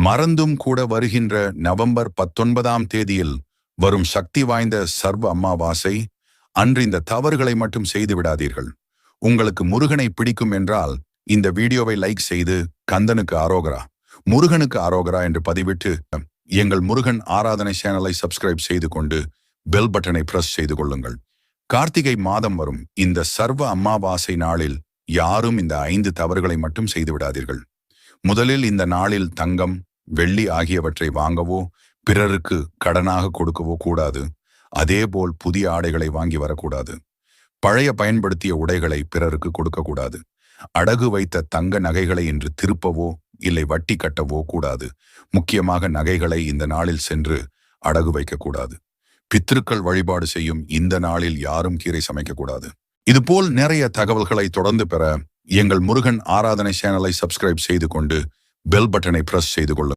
மறந்தும் கூட வருகின்ற நவம்பர் 19ஆம் தேதியில் வரும் சக்தி வாய்ந்த சர்வ அமாவாசை அன்று இந்த தவறுகளை மட்டும் செய்து விடாதீர்கள். உங்களுக்கு முருகனை பிடிக்கும் என்றால் இந்த வீடியோவை லைக் செய்து கந்தனுக்கு ஆரோகரா, முருகனுக்கு ஆரோகரா என்று பதிவிட்டு எங்கள் முருகன் ஆராதனை சேனலை சப்ஸ்கிரைப் செய்து கொண்டு பெல் பட்டனை பிரஸ் செய்து கொள்ளுங்கள். கார்த்திகை மாதம் வரும் இந்த சர்வ அமாவாசை நாளில் யாரும் இந்த 5 தவறுகளை மட்டும் செய்து விடாதீர்கள். முதலில் இந்த நாளில் தங்கம், வெள்ளி ஆகியவற்றை வாங்கவோ பிறருக்கு கடனாக கொடுக்கவோ கூடாது. அதேபோல் புதிய ஆடைகளை வாங்கி வரக்கூடாது. பழைய பயன்படுத்திய உடைகளை பிறருக்கு கொடுக்கக்கூடாது. அடகு வைத்த தங்க நகைகளை இன்று திருப்பவோ இல்லை வட்டி கட்டவோ கூடாது. முக்கியமாக நகைகளை இந்த நாளில் சென்று அடகு வைக்கக்கூடாது. பித்ருக்கள் வழிபாடு செய்யும் இந்த நாளில் யாரும் கீரை சமைக்கக்கூடாது. இதுபோல் நிறைய தகவல்களை தொடர்ந்து பெற எங்கள் முருகன் ஆராதனை சேனலை சப்ஸ்கிரைப் செய்து கொண்டு பெல் பட்டனை பிரஸ் செய்து கொள்ளுங்கள்.